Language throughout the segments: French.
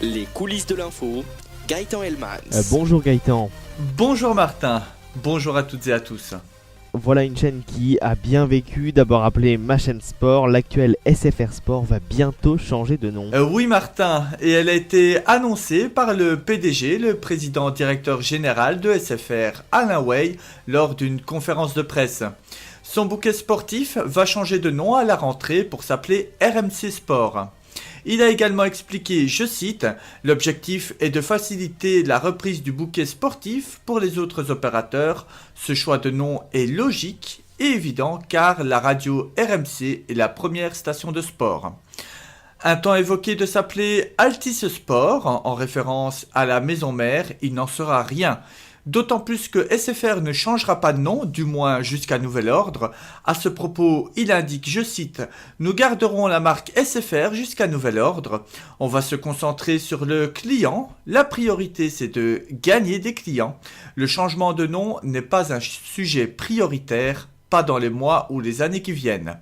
Les coulisses de l'info, Gaëtan Helmans. Bonjour Gaëtan. Bonjour Martin, bonjour à toutes et à tous. Voilà une chaîne qui a bien vécu, d'abord appelée Ma Chaîne Sport, l'actuel SFR Sport va bientôt changer de nom. Oui Martin, et elle a été annoncée par le PDG, le président directeur général de SFR, Alain Way, lors d'une conférence de presse. Son bouquet sportif va changer de nom à la rentrée pour s'appeler RMC Sport. Il a également expliqué, je cite, « L'objectif est de faciliter la reprise du bouquet sportif pour les autres opérateurs. Ce choix de nom est logique et évident car la radio RMC est la première station de sport. » Un temps évoqué de s'appeler Altis Sport, en référence à la maison mère, il n'en sera rien. D'autant plus que SFR ne changera pas de nom, du moins jusqu'à nouvel ordre. À ce propos, il indique, je cite, « Nous garderons la marque SFR jusqu'à nouvel ordre. On va se concentrer sur le client. La priorité, c'est de gagner des clients. Le changement de nom n'est pas un sujet prioritaire, pas dans les mois ou les années qui viennent. »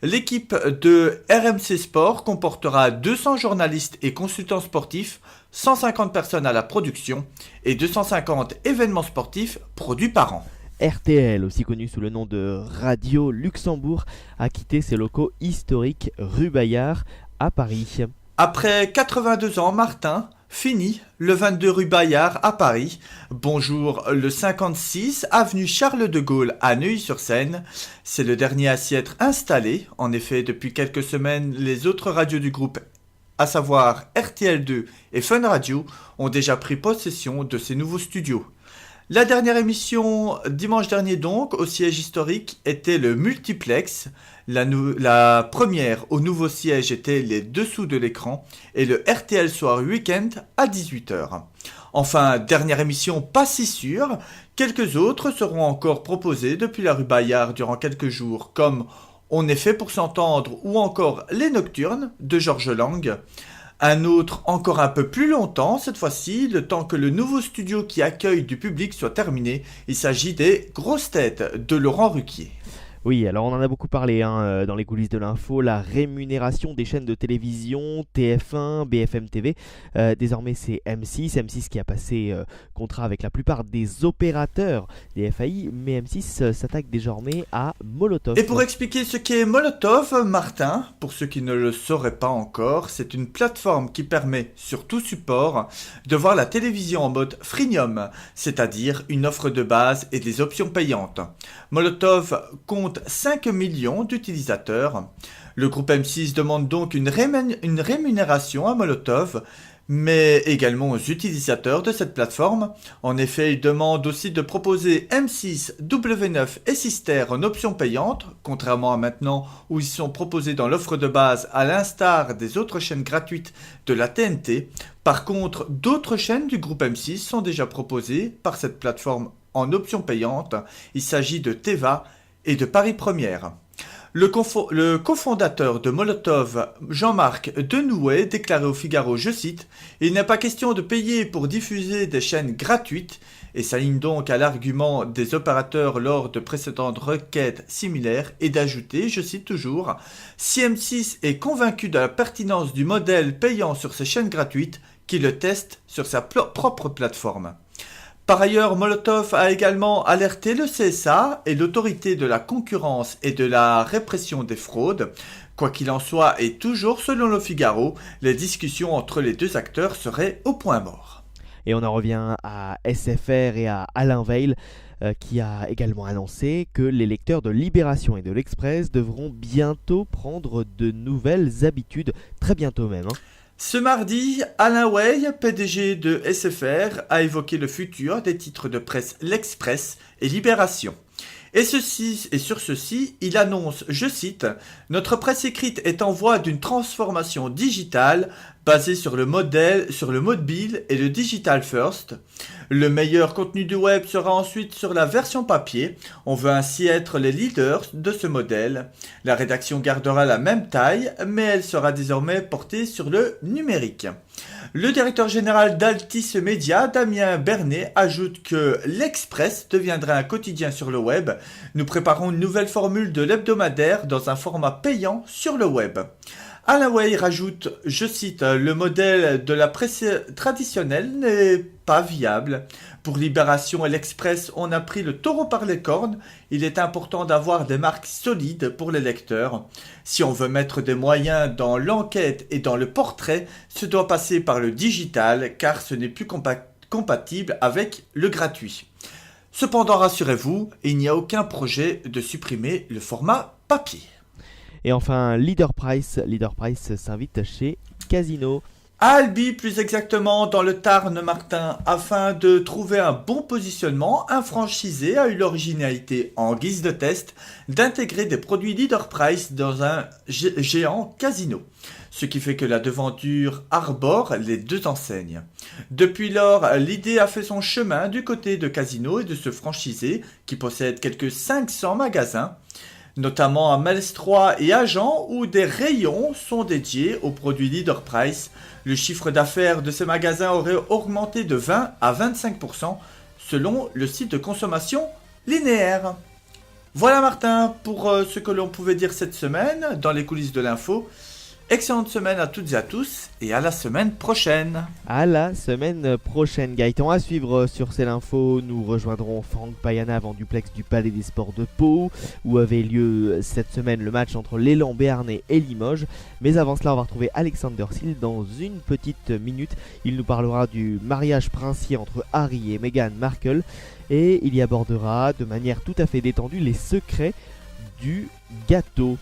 L'équipe de RMC Sport comportera 200 journalistes et consultants sportifs, 150 personnes à la production et 250 événements sportifs produits par an. RTL, aussi connu sous le nom de Radio Luxembourg, a quitté ses locaux historiques rue Bayard à Paris. Après 82 ans, Martin, fini le 22 rue Bayard à Paris. Bonjour le 56 avenue Charles de Gaulle à Neuilly-sur-Seine. C'est le dernier à s'y être installé. En effet, depuis quelques semaines, les autres radios du groupe, à savoir RTL2 et Fun Radio, ont déjà pris possession de ces nouveaux studios. La dernière émission, dimanche dernier donc, au siège historique, était le multiplex. La première au nouveau siège était les dessous de l'écran et le RTL Soir Weekend à 18h. Enfin, dernière émission pas si sûre, quelques autres seront encore proposées depuis la rue Bayard durant quelques jours, comme On est fait pour s'entendre ou encore Les Nocturnes de Georges Lang. Un autre encore un peu plus longtemps, cette fois-ci, le temps que le nouveau studio qui accueille du public soit terminé. Il s'agit des Grosses Têtes de Laurent Ruquier. Oui, alors on en a beaucoup parlé dans les coulisses de l'info, la rémunération des chaînes de télévision, TF1, BFM TV. Désormais c'est M6 qui a passé contrat avec la plupart des opérateurs des FAI, mais M6 s'attaque désormais à Molotov. Et pour expliquer ce qu'est Molotov, Martin, pour ceux qui ne le sauraient pas encore, c'est une plateforme qui permet, sur tout support, de voir la télévision en mode freemium, c'est-à-dire une offre de base et des options payantes. Molotov compte 5 millions d'utilisateurs. Le groupe M6 demande donc une rémunération à Molotov, mais également aux utilisateurs de cette plateforme. En effet, il demande aussi de proposer M6, W9 et Sister en option payante, contrairement à maintenant où ils sont proposés dans l'offre de base à l'instar des autres chaînes gratuites de la TNT. Par contre, d'autres chaînes du groupe M6 sont déjà proposées par cette plateforme en option payante. Il s'agit de Teva et de Paris Première. Le cofondateur de Molotov, Jean-Marc Denouet, déclarait au Figaro, je cite, « Il n'est pas question de payer pour diffuser des chaînes gratuites » et s'aligne donc à l'argument des opérateurs lors de précédentes requêtes similaires et d'ajouter, je cite toujours, « Si M6 est convaincu de la pertinence du modèle payant sur ces chaînes gratuites, qu'il le teste sur sa propre plateforme ». Par ailleurs, Molotov a également alerté le CSA et l'autorité de la concurrence et de la répression des fraudes. Quoi qu'il en soit, et toujours selon le Figaro, les discussions entre les deux acteurs seraient au point mort. Et on en revient à SFR et à Alain Veil, qui a également annoncé que les lecteurs de Libération et de l'Express devront bientôt prendre de nouvelles habitudes, très bientôt même. Ce mardi, Alain Way, PDG de SFR, a évoqué le futur des titres de presse L'Express et Libération. Et sur ceci, il annonce, je cite, « Notre presse écrite est en voie d'une transformation digitale basée sur le mobile et le digital first. Le meilleur contenu du web sera ensuite sur la version papier. On veut ainsi être les leaders de ce modèle. La rédaction gardera la même taille, mais elle sera désormais portée sur le numérique. » Le directeur général d'Altis Media, Damien Bernet, ajoute que l'Express deviendra un quotidien sur le web. Nous préparons une nouvelle formule de l'hebdomadaire dans un format payant sur le web. Alain Way rajoute, je cite, le modèle de la presse traditionnelle n'est pas viable. Pour Libération et l'Express, on a pris le taureau par les cornes. Il est important d'avoir des marques solides pour les lecteurs. Si on veut mettre des moyens dans l'enquête et dans le portrait, ce doit passer par le digital car ce n'est plus compatible avec le gratuit. Cependant, rassurez-vous, il n'y a aucun projet de supprimer le format papier. Et enfin, Leader Price s'invite chez Casino. À Albi, plus exactement dans le Tarn, Martin, afin de trouver un bon positionnement, un franchisé a eu l'originalité, en guise de test, d'intégrer des produits Leader Price dans un géant Casino. Ce qui fait que la devanture arbore les deux enseignes. Depuis lors, l'idée a fait son chemin du côté de Casino et de ce franchisé qui possède quelques 500 magasins, notamment à Melstroit et Agen, où des rayons sont dédiés aux produits Leader Price. Le chiffre d'affaires de ces magasins aurait augmenté de 20 à 25% selon le site de consommation linéaire. Voilà Martin pour ce que l'on pouvait dire cette semaine dans les coulisses de l'info. Excellente semaine à toutes et à tous et à la semaine prochaine. À la semaine prochaine, Gaëtan. À suivre sur C'est l'Info, nous rejoindrons Franck Payana avant duplex du Palais des Sports de Pau, où avait lieu cette semaine le match entre l'élan béarnais et Limoges. Mais avant cela, on va retrouver Alexander Seal dans une petite minute. Il nous parlera du mariage princier entre Harry et Meghan Markle et il y abordera de manière tout à fait détendue les secrets du gâteau.